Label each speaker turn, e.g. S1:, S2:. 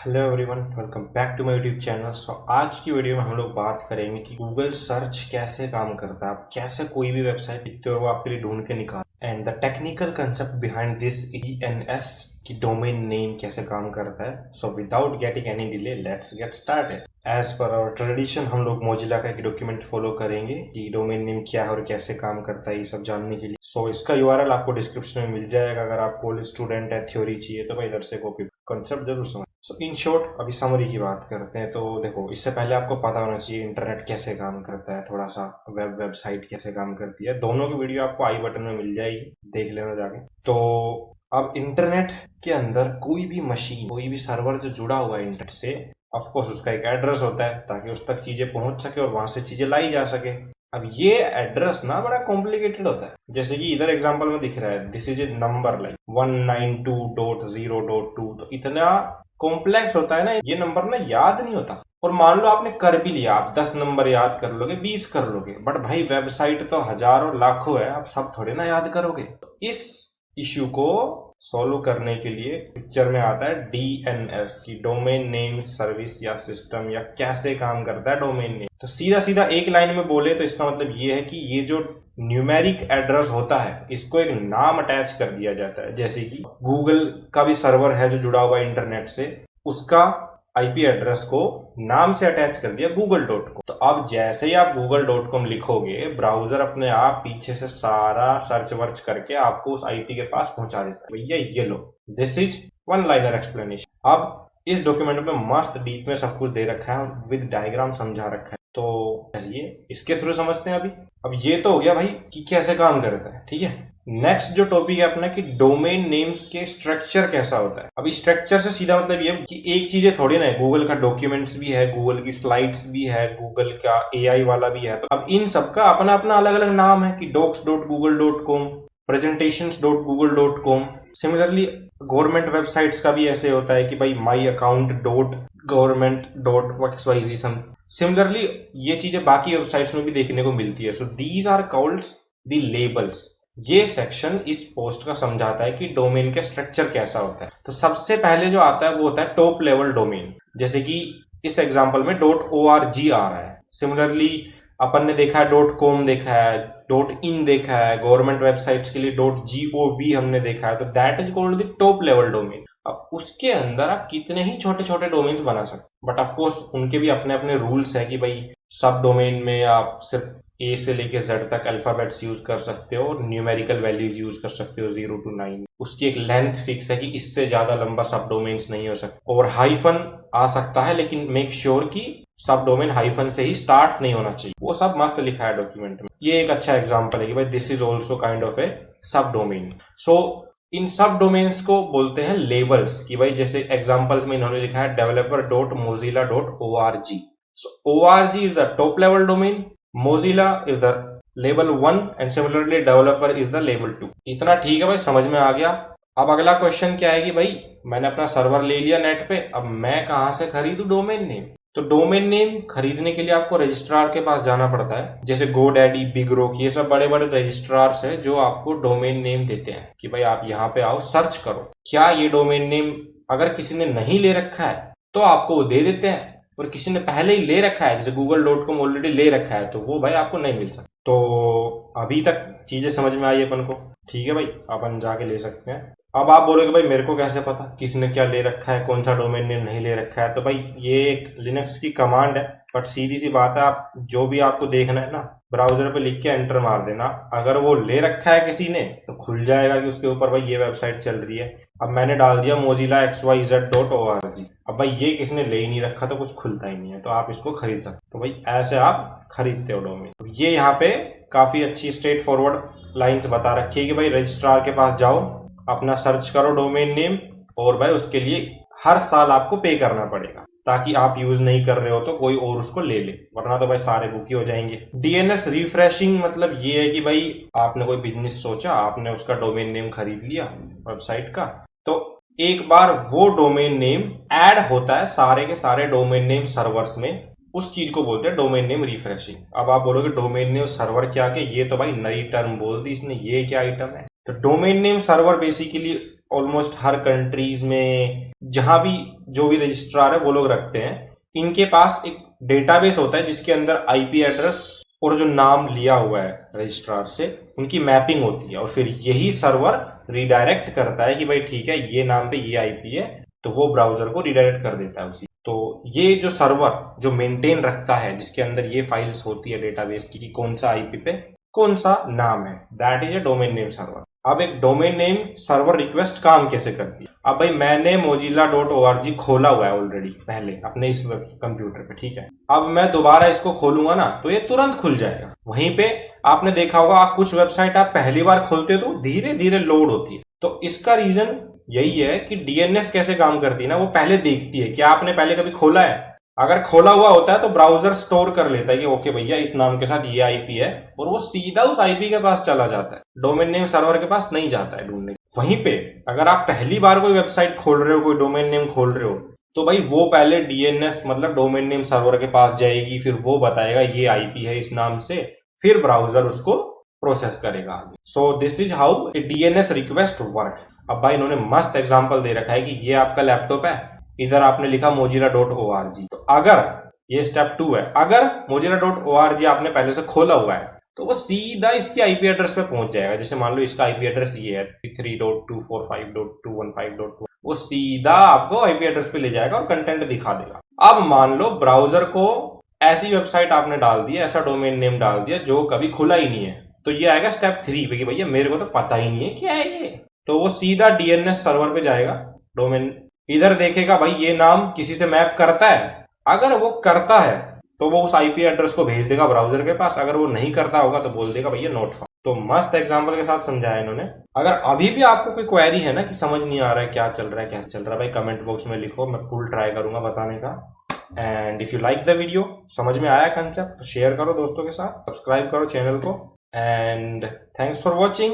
S1: Hello everyone, welcome back to my YouTube channel. आज की video में हम लोग बात करेंगे कि गूगल सर्च कैसे काम करता है। आप कैसे कोई भी वेबसाइट दिखते हो वो आपके लिए ढूंढ के निकाल, and the technical concept behind this DNS की डोमेन नेम कैसे काम करता है। So without getting any delay let's get started. As per our tradition हम लोग मोजिला का एक डॉक्यूमेंट फॉलो करेंगे कि डोमेन नेम क्या है और कैसे काम करता है, ये सब जानने के लिए। सो इसका URL आपको डिस्क्रिप्शन में मिल जाएगा। अगर आप कॉलेज स्टूडेंट है, थ्योरी चाहिए तो भाई इधर से कॉपी कॉन्सेप्ट जरूर समझ। सो इन शॉर्ट अभी समरी की बात करते हैं। तो देखो, इससे पहले आपको पता होना चाहिए इंटरनेट कैसे काम करता है, थोड़ा सा वेबसाइट कैसे काम करती है। दोनों की वीडियो आपको आई बटन में मिल जाएगी, देख लेना जाके। तो अब इंटरनेट के अंदर कोई भी मशीन, कोई भी सर्वर जो जुड़ा हुआ है इंटरनेट से, ऑफ कोर्स उसका एक एड्रेस होता है ताकि उस तक चीजें पहुंच सके और वहां से चीजें लाई जा सके। अब ये एड्रेस ना बड़ा कॉम्प्लिकेटेड होता है। जैसे कि इधर एग्जांपल में दिख रहा है, this is a number like 192.0.2। तो इतना कॉम्प्लेक्स होता है ना, ये नंबर ना याद नहीं होता। और मान लो आपने कर भी लिया, आप 10 नंबर याद कर लोगे, 20 कर लोगे, बट भाई वेबसाइट तो हजारों लाखों है, आप सब थोड़े ना याद करोगे। तो इस इश्यू को सॉल्व करने के लिए पिक्चर में आता है DNS की डोमेन नेम सर्विस या सिस्टम, या कैसे काम करता है डोमेन नेम। तो सीधा सीधा एक लाइन में बोले तो इसका मतलब ये है कि ये जो न्यूमेरिक एड्रेस होता है इसको एक नाम अटैच कर दिया जाता है। जैसे कि गूगल का भी सर्वर है जो जुड़ा हुआ है इंटरनेट से, उसका IP एड्रेस को नाम से अटैच कर दिया google.com। तो अब जैसे ही आप google.com लिखोगे, ब्राउजर अपने आप पीछे से सारा सर्च वर्च करके आपको उस IP के पास पहुंचा देता है। भैया ये लो, this is one liner explanation. अब इस डॉक्यूमेंट में मस्त डीप में सब कुछ दे रखा है और विद डायग्राम समझा रखा है। तो चलिए इसके थ्रू समझते हैं। अब ये तो हो गया भाई कि कैसे काम करता है, ठीक है। नेक्स्ट जो टॉपिक है अपना कि डोमेन नेम्स के स्ट्रक्चर कैसा होता है। अब स्ट्रक्चर से सीधा मतलब ये कि एक चीजें थोड़ी ना है, गूगल का डॉक्यूमेंट्स भी है, गूगल की स्लाइड्स भी है, गूगल का AI वाला भी है। तो अब इन सबका अपना अपना अलग अलग नाम है कि docs.google.com, presentations.google.com। Similarly government websites का भी ऐसे होता है कि भाई myaccount.government.xyz। सिमिलरली ये चीजें बाकी वेबसाइट्स में भी देखने को मिलती है। So these are called the labels. ये सेक्शन इस पोस्ट का समझाता है कि डोमेन का स्ट्रक्चर कैसा होता है। तो सबसे पहले जो आता है वो होता है टॉप लेवल डोमेन। जैसे कि इस एग्जांपल में .org आ रहा है। सिमिलरली अपन ने देखा है .com देखा है, .in देखा है, गवर्नमेंट वेबसाइट्स के लिए .gov हमने देखा है। तो that is called the top level domain. अब उसके अंदर आप कितने ही छोटे छोटे डोमेन्स बना सकते, बट ऑफ कोर्स उनके भी अपने अपने रूल्स है कि भाई सब डोमेन में आप सिर्फ A से लेके Z तक अल्फाबेट्स यूज कर सकते हो और न्यूमेरिकल वैल्यूज यूज कर सकते हो 0 to 9। उसकी एक लेंथ फिक्स है कि इससे ज्यादा लंबा सब डोमेन्स नहीं हो सकता। और हाइफन आ सकता है, लेकिन मेक श्योर कि सब डोमेन हाइफन से ही स्टार्ट नहीं होना चाहिए। वो सब मस्त लिखा है डॉक्यूमेंट में। ये एक अच्छा एग्जाम्पल है कि भाई this is also kind of a sub domain. सो इन सब डोमेन्स को बोलते हैं लेबल्स। कि भाई जैसे एग्जाम्पल्स में इन्होंने लिखा है developer.mozilla.org। So org is the top level domain, Mozilla is the level 1 and similarly developer is the level 2। इतना ठीक है भाई, समझ में आ गया। अब अगला क्वेश्चन क्या है कि भाई मैंने अपना सर्वर ले लिया नेट पे, अब मैं कहां से खरीदूं डोमेन नेम। तो डोमेन नेम खरीदने के लिए आपको रजिस्ट्रार के पास जाना पड़ता है। जैसे GoDaddy, BigRock, ये सब बड़े बड़े रजिस्ट्रार्स है जो आपको डोमेन नेम देते हैं कि भाई आप यहाँ पे आओ, सर्च करो क्या ये डोमेन नेम। अगर किसी ने नहीं ले रखा है तो आपको वो दे देते हैं, और किसी ने पहले ही ले रखा है, जैसे google.com ऑलरेडी ले रखा है, तो वो भाई आपको नहीं मिल सकता। तो अभी तक चीजें समझ में आई अपन को, ठीक है भाई, अपन जाके ले सकते हैं। अब आप बोलोगे भाई मेरे को कैसे पता किसने क्या ले रखा है, कौन सा डोमेन नेम नहीं ले रखा है। तो भाई ये एक लिनक्स की कमांड है, बट सीधी सी बात है, आप जो भी आपको देखना है ना, ब्राउजर पे लिख के एंटर मार देना। अगर वो ले रखा है किसी ने तो खुल जाएगा कि उसके ऊपर भाई ये वेबसाइट चल रही है। अब मैंने डाल दिया mozilla xyz.org। अब भाई ये किसने ले ही नहीं रखा तो कुछ खुलता ही नहीं है, तो आप इसको खरीद सकते। तो भाई ऐसे आप खरीदते हो डोमेन। तो ये यहाँ पे काफी अच्छी स्ट्रेट फॉरवर्ड लाइन्स बता रखी है कि भाई रजिस्ट्रार के पास जाओ, अपना सर्च करो डोमेन नेम, और भाई उसके लिए हर साल आपको पे करना पड़ेगा, ताकि आप यूज नहीं कर रहे हो तो कोई और उसको ले ले, वरना तो भाई सारे बुक ही हो जाएंगे। DNS रिफ्रेशिंग मतलब ये है कि भाई आपने कोई बिजनेस सोचा, आपने उसका डोमेन नेम खरीद लिया वेबसाइट का, तो एक बार वो डोमेन नेम ऐड होता है सारे के सारे डोमेन नेम सर्वर्स में, उस चीज को बोलते हैं डोमेन नेम रिफ्रेशिंग। अब आप बोलोगे डोमेन नेम सर्वर क्या के, ये तो भाई नई टर्म बोल दी इसने, ये क्या आइटम है। तो domain name server basically almost हर कंट्रीज में जहां भी जो भी रजिस्ट्रार है वो लोग रखते हैं, इनके पास एक डेटाबेस होता है जिसके अंदर आईपी एड्रेस और जो नाम लिया हुआ है रजिस्ट्रार से उनकी मैपिंग होती है, और फिर यही सर्वर रिडायरेक्ट करता है कि भाई ठीक है ये नाम पे ये आईपी है, तो वो ब्राउजर को रिडायरेक्ट कर देता है उसी। तो ये जो सर्वर जो मेंटेन रखता है जिसके अंदर ये फाइल्स होती है डेटाबेस की कि कौन सा आईपी पे कौन सा नाम है, that is a domain name server. अब एक डोमेन नेम सर्वर रिक्वेस्ट काम कैसे करती है? अब भाई मैंने mozilla.org खोला हुआ है ऑलरेडी पहले अपने इस कंप्यूटर पे, ठीक है। अब मैं दोबारा इसको खोलूंगा ना तो ये तुरंत खुल जाएगा। वहीं पे आपने देखा होगा कुछ वेबसाइट आप पहली बार खोलते हो तो धीरे धीरे लोड होती है, तो इसका रीजन यही है कि डीएनएस कैसे काम करती है ना, वो पहले देखती है कि आपने पहले कभी खोला है। अगर खोला हुआ होता है तो ब्राउजर स्टोर कर लेता है कि ओके भैया इस नाम के साथ ये आईपी है, और वो सीधा उस आईपी के पास चला जाता है, डोमेन नेम सर्वर के पास नहीं जाता है ढूंढने। वहीं पे अगर आप पहली बार कोई वेबसाइट खोल रहे हो, कोई डोमेन नेम खोल रहे हो, तो भाई वो पहले डीएनएस मतलब डोमेन नेम सर्वर के पास जाएगी, फिर वो बताएगा ये आईपी है इस नाम से, फिर ब्राउजर उसको प्रोसेस करेगा आगे। So this is how DNS request work. अब भाई इन्होंने मस्त एग्जांपल दे रखा है कि ये आपका लैपटॉप है, इधर आपने लिखा mozilla.org, तो अगर ये स्टेप 2 है, अगर mozilla.org आपने पहले से खोला हुआ है तो वो सीधा इसकी आईपी एड्रेस पे पहुंच जाएगा। जैसे मान लो इसका आईपी एड्रेस ये है 3.245.215.2, वो सीधा आपको आईपी एड्रेस पे ले जाएगा और कंटेंट दिखा देगा। अब मान लो ब्राउजर को ऐसी वेबसाइट आपने डाल दी, ऐसा डोमेन नेम डाल दिया जो कभी खुला ही नहीं है, तो ये आएगा स्टेप 3 पे कि भैया मेरे को तो पता ही नहीं है क्या है ये, तो वो सीधा डीएनएस सर्वर पे जाएगा, डोमेन इधर देखेगा भाई ये नाम किसी से मैप करता है, अगर वो करता है तो वो उस आईपी एड्रेस को भेज देगा ब्राउजर के पास, अगर वो नहीं करता होगा तो बोल देगा भैया नोट फाउंड। तो मस्त एग्जांपल के साथ समझाया इन्होंने। अगर अभी भी आपको कोई क्वेरी है ना कि समझ नहीं आ रहा है क्या चल रहा है कैसे चल रहा है, भाई कमेंट बॉक्स में लिखो, मैं फुल ट्राई करूंगा बताने का। And if you like the video, समझ में आया कंसेप्ट, तो शेयर करो दोस्तों के साथ, सब्सक्राइब करो चैनल को, एंड थैंक्स फॉर वॉचिंग।